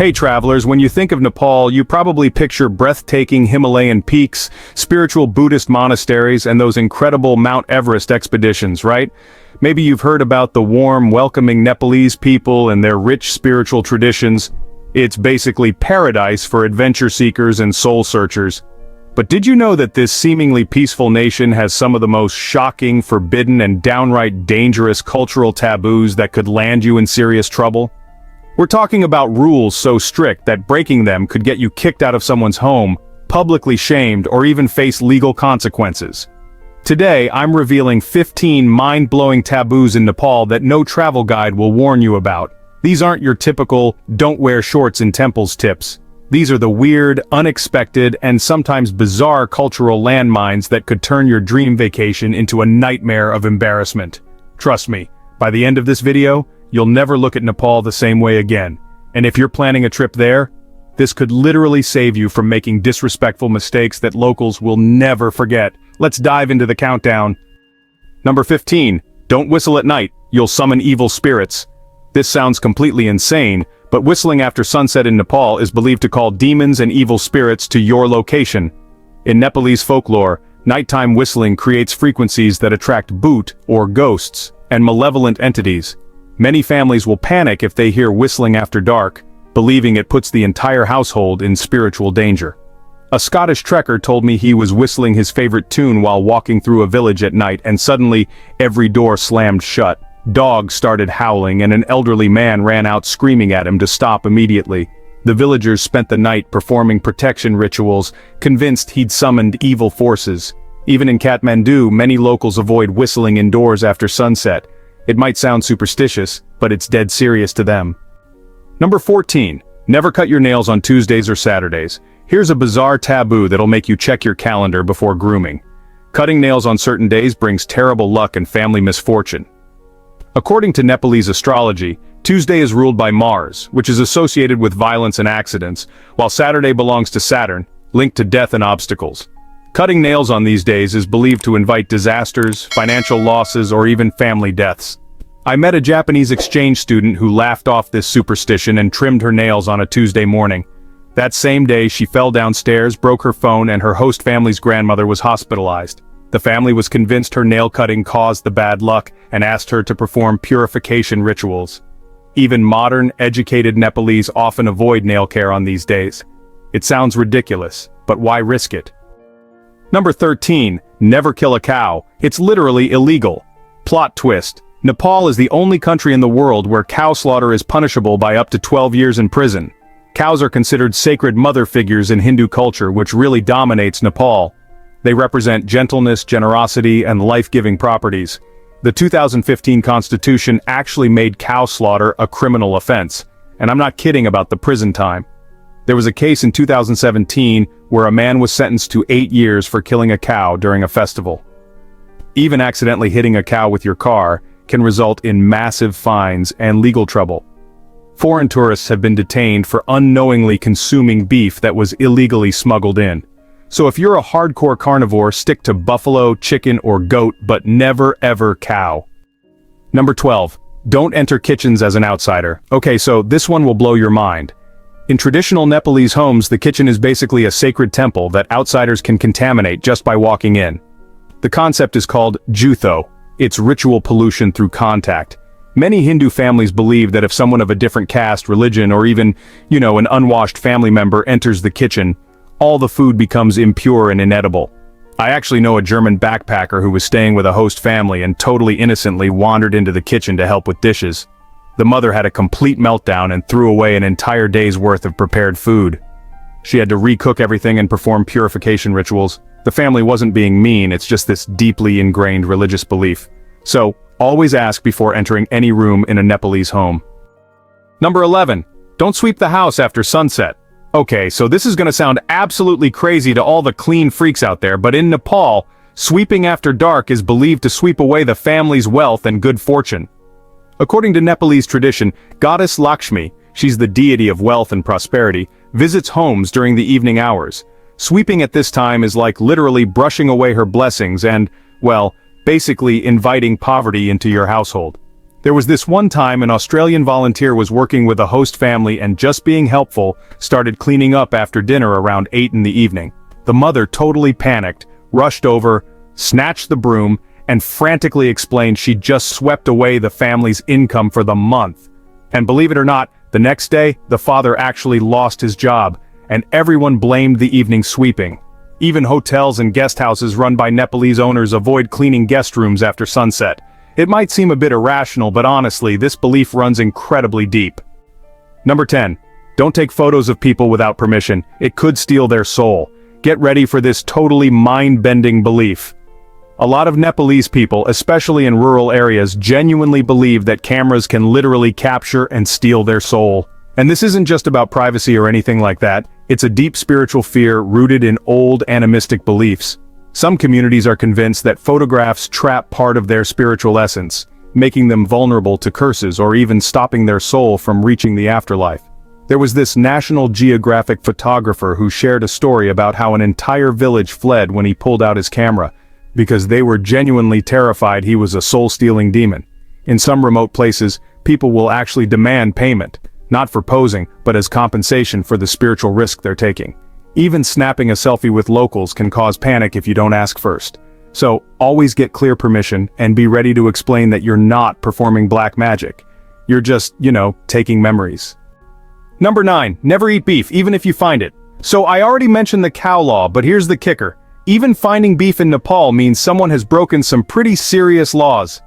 Hey travelers, when you think of Nepal, you probably picture breathtaking Himalayan peaks, spiritual Buddhist monasteries, and those incredible Mount Everest expeditions, right? Maybe you've heard about the warm, welcoming Nepalese people and their rich spiritual traditions. It's basically paradise for adventure seekers and soul searchers. But did you know that this seemingly peaceful nation has some of the most shocking, forbidden, and downright dangerous cultural taboos that could land you in serious trouble? We're talking about rules so strict that breaking them could get you kicked out of someone's home, publicly shamed, or even face legal consequences. Today, I'm revealing 15 mind-blowing taboos in Nepal that no travel guide will warn you about. These aren't your typical, don't wear shorts in temples tips. These are the weird, unexpected, and sometimes bizarre cultural landmines that could turn your dream vacation into a nightmare of embarrassment. Trust me, by the end of this video, you'll never look at Nepal the same way again. And if you're planning a trip there, this could literally save you from making disrespectful mistakes that locals will never forget. Let's dive into the countdown. Number 15. Don't whistle at night, you'll summon evil spirits. This sounds completely insane, but whistling after sunset in Nepal is believed to call demons and evil spirits to your location. In Nepalese folklore, nighttime whistling creates frequencies that attract bhoot, or ghosts, and malevolent entities. Many families will panic if they hear whistling after dark, believing it puts the entire household in spiritual danger. A Scottish trekker told me he was whistling his favorite tune while walking through a village at night, and suddenly, every door slammed shut. Dogs started howling and an elderly man ran out screaming at him to stop immediately. The villagers spent the night performing protection rituals, convinced he'd summoned evil forces. Even in Kathmandu, many locals avoid whistling indoors after sunset. It might sound superstitious, but it's dead serious to them. Number 14. Never cut your nails on Tuesdays or Saturdays. Here's a bizarre taboo that'll make you check your calendar before grooming. Cutting nails on certain days brings terrible luck and family misfortune. According to Nepalese astrology, Tuesday is ruled by Mars, which is associated with violence and accidents, while Saturday belongs to Saturn, linked to death and obstacles. Cutting nails on these days is believed to invite disasters, financial losses, or even family deaths. I met a Japanese exchange student who laughed off this superstition and trimmed her nails on a Tuesday morning. That same day, she fell downstairs, broke her phone, and her host family's grandmother was hospitalized. The family was convinced her nail cutting caused the bad luck and asked her to perform purification rituals. Even modern, educated Nepalese often avoid nail care on these days. It sounds ridiculous, but why risk it? Number 13. Never kill a cow. It's literally illegal. Plot twist. Nepal is the only country in the world where cow slaughter is punishable by up to 12 years in prison. Cows are considered sacred mother figures in Hindu culture, which really dominates Nepal. They represent gentleness, generosity, and life-giving properties. The 2015 Constitution actually made cow slaughter a criminal offense. And I'm not kidding about the prison time. There was a case in 2017 where a man was sentenced to 8 years for killing a cow during a festival. Even accidentally hitting a cow with your car can result in massive fines and legal trouble. Foreign tourists have been detained for unknowingly consuming beef that was illegally smuggled in. So if you're a hardcore carnivore, stick to buffalo, chicken, or goat, but never ever cow. Number 12. Don't enter kitchens as an outsider. Okay, so this one will blow your mind. In traditional Nepalese homes, the kitchen is basically a sacred temple that outsiders can contaminate just by walking in. The concept is called jutho. It's ritual pollution through contact. Many Hindu families believe that if someone of a different caste, religion, or even, an unwashed family member enters the kitchen, all the food becomes impure and inedible. I actually know a German backpacker who was staying with a host family and totally innocently wandered into the kitchen to help with dishes. The mother had a complete meltdown and threw away an entire day's worth of prepared food. She had to recook everything and perform purification rituals. The family wasn't being mean, it's just this deeply ingrained religious belief. So, always ask before entering any room in a Nepalese home. Number 11. Don't sweep the house after sunset. Okay, so this is gonna sound absolutely crazy to all the clean freaks out there, but in Nepal, sweeping after dark is believed to sweep away the family's wealth and good fortune. According to Nepalese tradition, goddess Lakshmi, she's the deity of wealth and prosperity, visits homes during the evening hours. Sweeping at this time is like literally brushing away her blessings and, well, basically inviting poverty into your household. There was this one time an Australian volunteer was working with a host family and just being helpful, started cleaning up after dinner around 8 in the evening. The mother totally panicked, rushed over, snatched the broom, and frantically explained she'd just swept away the family's income for the month. And believe it or not, the next day, the father actually lost his job, and everyone blamed the evening sweeping. Even hotels and guest houses run by Nepalese owners avoid cleaning guest rooms after sunset. It might seem a bit irrational, but honestly, this belief runs incredibly deep. Number 10. Don't take photos of people without permission. It could steal their soul. Get ready for this totally mind-bending belief. A lot of Nepalese people, especially in rural areas, genuinely believe that cameras can literally capture and steal their soul. And this isn't just about privacy or anything like that. It's a deep spiritual fear rooted in old animistic beliefs. Some communities are convinced that photographs trap part of their spiritual essence, making them vulnerable to curses or even stopping their soul from reaching the afterlife. There was this National Geographic photographer who shared a story about how an entire village fled when he pulled out his camera, because they were genuinely terrified he was a soul-stealing demon. In some remote places, people will actually demand payment, not for posing, but as compensation for the spiritual risk they're taking. Even snapping a selfie with locals can cause panic if you don't ask first. So, always get clear permission and be ready to explain that you're not performing black magic. You're just, taking memories. Number 9. Never eat beef, even if you find it. So I already mentioned the cow law, but here's the kicker. Even finding beef in Nepal means someone has broken some pretty serious laws.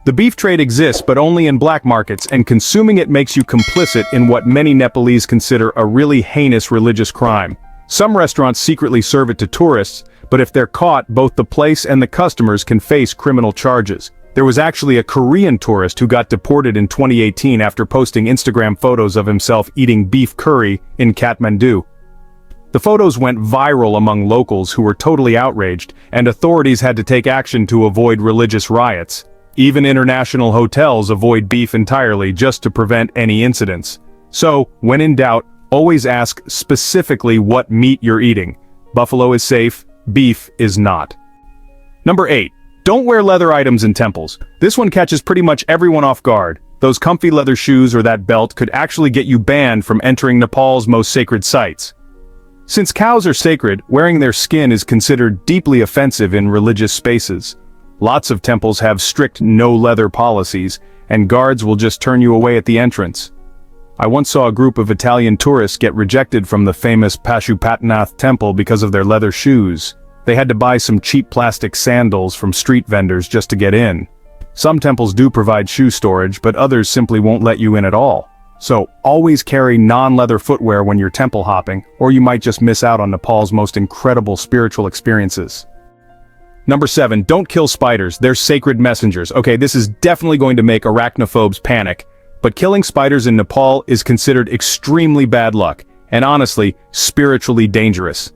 The beef trade exists, but only in black markets, and consuming it makes you complicit in what many Nepalese consider a really heinous religious crime. Some restaurants secretly serve it to tourists, but if they're caught, both the place and the customers can face criminal charges. There was actually a Korean tourist who got deported in 2018 after posting Instagram photos of himself eating beef curry in Kathmandu. The photos went viral among locals who were totally outraged, and authorities had to take action to avoid religious riots. Even international hotels avoid beef entirely just to prevent any incidents. So, when in doubt, always ask specifically what meat you're eating. Buffalo is safe, beef is not. Number 8. Don't wear leather items in temples. This one catches pretty much everyone off guard. Those comfy leather shoes or that belt could actually get you banned from entering Nepal's most sacred sites. Since cows are sacred, wearing their skin is considered deeply offensive in religious spaces. Lots of temples have strict no-leather policies, and guards will just turn you away at the entrance. I once saw a group of Italian tourists get rejected from the famous Pashupatinath temple because of their leather shoes. They had to buy some cheap plastic sandals from street vendors just to get in. Some temples do provide shoe storage, but others simply won't let you in at all. So, always carry non-leather footwear when you're temple hopping, or you might just miss out on Nepal's most incredible spiritual experiences. Number 7. Don't kill spiders, they're sacred messengers. Okay, this is definitely going to make arachnophobes panic. But killing spiders in Nepal is considered extremely bad luck, and honestly, spiritually dangerous.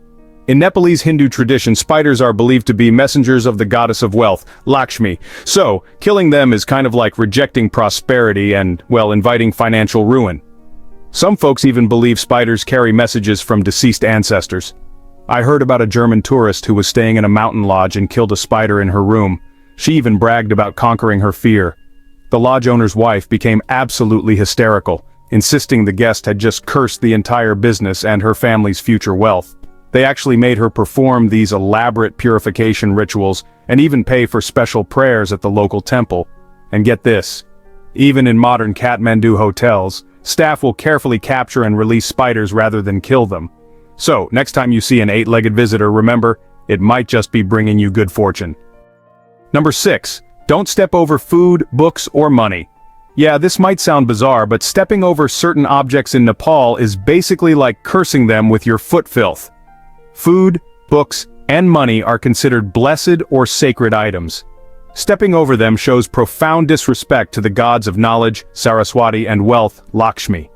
In Nepalese Hindu tradition, spiders are believed to be messengers of the goddess of wealth, Lakshmi. So, killing them is kind of like rejecting prosperity and, well, inviting financial ruin. Some folks even believe spiders carry messages from deceased ancestors. I heard about a German tourist who was staying in a mountain lodge and killed a spider in her room. She even bragged about conquering her fear. The lodge owner's wife became absolutely hysterical, insisting the guest had just cursed the entire business and her family's future wealth. They actually made her perform these elaborate purification rituals and even pay for special prayers at the local temple. And get this, even in modern Kathmandu hotels, staff will carefully capture and release spiders rather than kill them. So, next time you see an 8-legged visitor, remember, it might just be bringing you good fortune. Number 6. Don't step over food, books, or money. Yeah, this might sound bizarre, but stepping over certain objects in Nepal is basically like cursing them with your foot filth. Food, books, and money are considered blessed or sacred items. Stepping over them shows profound disrespect to the gods of knowledge, Saraswati, and wealth, Lakshmi.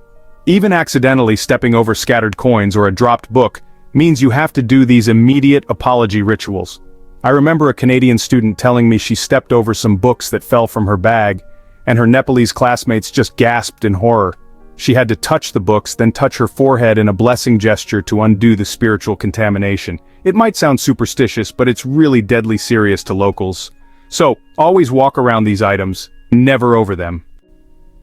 Even accidentally stepping over scattered coins or a dropped book means you have to do these immediate apology rituals. I remember a Canadian student telling me she stepped over some books that fell from her bag, and her Nepalese classmates just gasped in horror. She had to touch the books, then touch her forehead in a blessing gesture to undo the spiritual contamination. It might sound superstitious, but it's really deadly serious to locals. So, always walk around these items, never over them.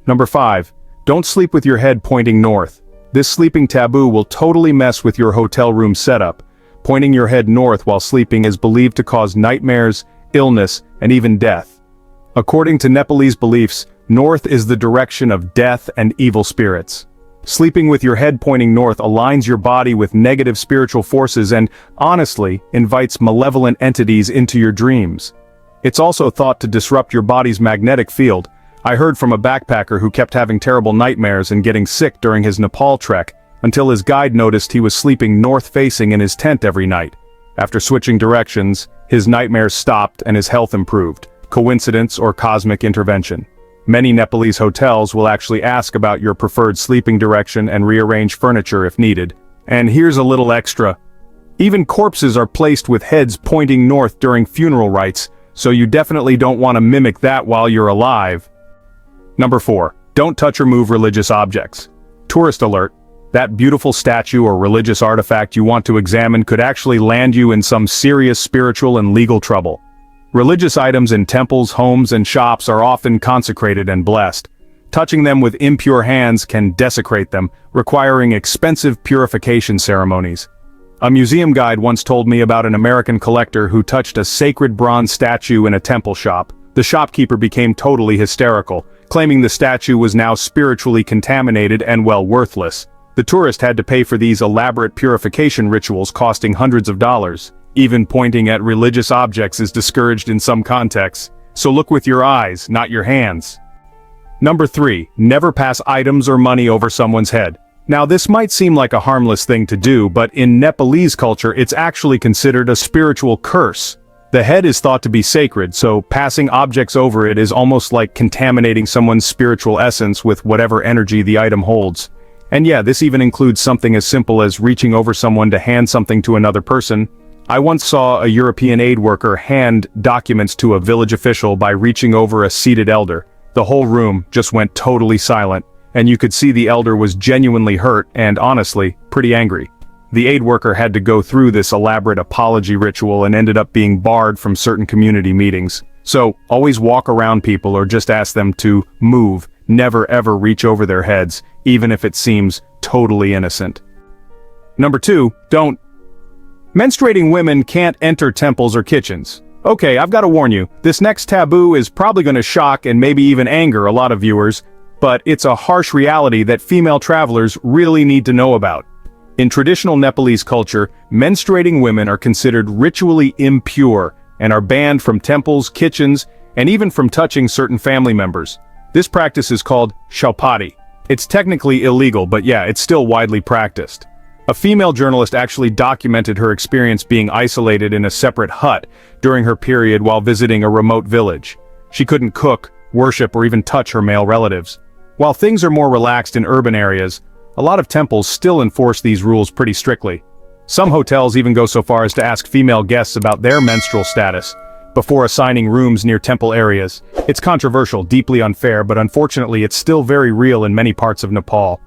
Number 5. Don't sleep with your head pointing north. This sleeping taboo will totally mess with your hotel room setup. Pointing your head north while sleeping is believed to cause nightmares, illness, and even death. According to Nepalese beliefs, north is the direction of death and evil spirits. Sleeping with your head pointing north aligns your body with negative spiritual forces and, honestly, invites malevolent entities into your dreams. It's also thought to disrupt your body's magnetic field. I heard from a backpacker who kept having terrible nightmares and getting sick during his Nepal trek, until his guide noticed he was sleeping north-facing in his tent every night. After switching directions, his nightmares stopped and his health improved. Coincidence or cosmic intervention? Many Nepalese hotels will actually ask about your preferred sleeping direction and rearrange furniture if needed. And here's a little extra. Even corpses are placed with heads pointing north during funeral rites, so you definitely don't want to mimic that while you're alive. Number 4. Don't touch or move religious objects. Tourist alert. That beautiful statue or religious artifact you want to examine could actually land you in some serious spiritual and legal trouble. Religious items in temples, homes, and shops are often consecrated and blessed. Touching them with impure hands can desecrate them, requiring expensive purification ceremonies. A museum guide once told me about an American collector who touched a sacred bronze statue in a temple shop. The shopkeeper became totally hysterical, claiming the statue was now spiritually contaminated and well worthless. The tourist had to pay for these elaborate purification rituals costing hundreds of dollars. Even pointing at religious objects is discouraged in some contexts, so look with your eyes, not your hands. Number 3. Never pass items or money over someone's head. Now this might seem like a harmless thing to do, but in Nepalese culture it's actually considered a spiritual curse. The head is thought to be sacred, so passing objects over it is almost like contaminating someone's spiritual essence with whatever energy the item holds. And yeah, this even includes something as simple as reaching over someone to hand something to another person. I once saw a European aid worker hand documents to a village official by reaching over a seated elder. The whole room just went totally silent, and you could see the elder was genuinely hurt and, honestly, pretty angry. The aid worker had to go through this elaborate apology ritual and ended up being barred from certain community meetings. So, always walk around people or just ask them to move, never ever reach over their heads, even if it seems totally innocent. Number 2, don't. Menstruating women can't enter temples or kitchens. Okay, I've got to warn you, this next taboo is probably going to shock and maybe even anger a lot of viewers, but it's a harsh reality that female travelers really need to know about. In traditional Nepalese culture, menstruating women are considered ritually impure and are banned from temples, kitchens, and even from touching certain family members. This practice is called shaupati. It's technically illegal, but yeah, it's still widely practiced. A female journalist actually documented her experience being isolated in a separate hut during her period while visiting a remote village. She couldn't cook, worship, or even touch her male relatives. While things are more relaxed in urban areas, a lot of temples still enforce these rules pretty strictly. Some hotels even go so far as to ask female guests about their menstrual status before assigning rooms near temple areas. It's controversial, deeply unfair, but unfortunately it's still very real in many parts of Nepal.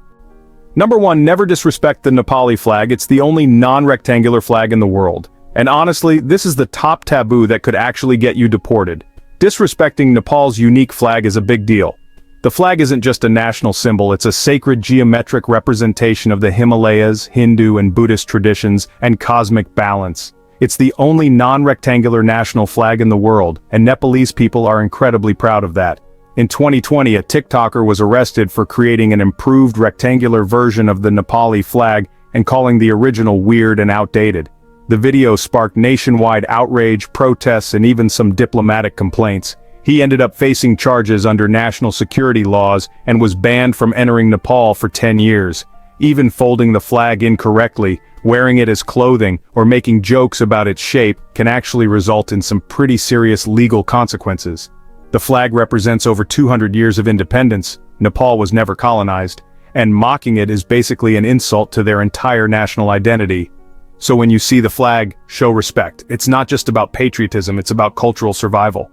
Number 1, never disrespect the Nepali flag. It's the only non-rectangular flag in the world. And honestly, this is the top taboo that could actually get you deported. Disrespecting Nepal's unique flag is a big deal. The flag isn't just a national symbol, it's a sacred geometric representation of the Himalayas, Hindu and Buddhist traditions, and cosmic balance. It's the only non-rectangular national flag in the world, and Nepalese people are incredibly proud of that. In 2020, a TikToker was arrested for creating an improved rectangular version of the Nepali flag and calling the original weird and outdated. The video sparked nationwide outrage, protests, and even some diplomatic complaints. He ended up facing charges under national security laws and was banned from entering Nepal for 10 years. Even folding the flag incorrectly, wearing it as clothing, or making jokes about its shape can actually result in some pretty serious legal consequences. The flag represents over 200 years of independence. Nepal was never colonized, and mocking it is basically an insult to their entire national identity. So when you see the flag, show respect. It's not just about patriotism, it's about cultural survival.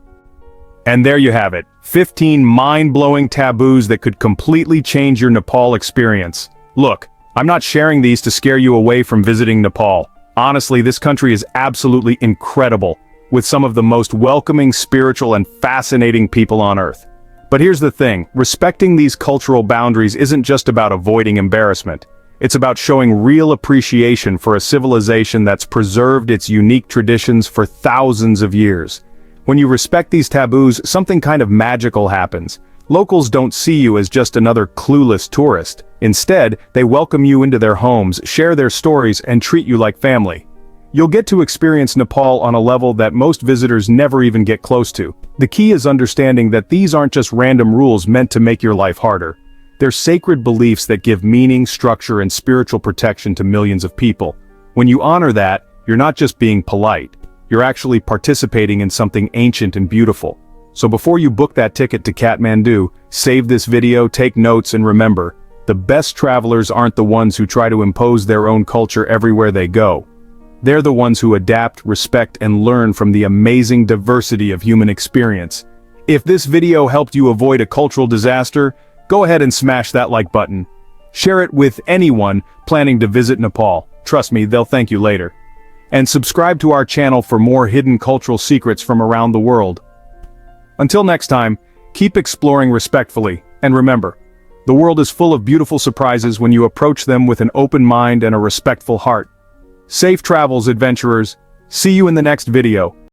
And there you have it, 15 mind-blowing taboos that could completely change your Nepal experience. Look, I'm not sharing these to scare you away from visiting Nepal. Honestly, this country is absolutely incredible, with some of the most welcoming, spiritual, and fascinating people on Earth. But here's the thing, respecting these cultural boundaries isn't just about avoiding embarrassment. It's about showing real appreciation for a civilization that's preserved its unique traditions for thousands of years. When you respect these taboos, something kind of magical happens. Locals don't see you as just another clueless tourist. Instead, they welcome you into their homes, share their stories, and treat you like family. You'll get to experience Nepal on a level that most visitors never even get close to. The key is understanding that these aren't just random rules meant to make your life harder. They're sacred beliefs that give meaning, structure, and spiritual protection to millions of people. When you honor that, you're not just being polite. You're actually participating in something ancient and beautiful. So before you book that ticket to Kathmandu, save this video, take notes, and remember, the best travelers aren't the ones who try to impose their own culture everywhere they go. They're the ones who adapt, respect, and learn from the amazing diversity of human experience. If this video helped you avoid a cultural disaster, go ahead and smash that like button. Share it with anyone planning to visit Nepal. Trust me, they'll thank you later. And subscribe to our channel for more hidden cultural secrets from around the world. Until next time, keep exploring respectfully, and remember, the world is full of beautiful surprises when you approach them with an open mind and a respectful heart. Safe travels, adventurers. See you in the next video.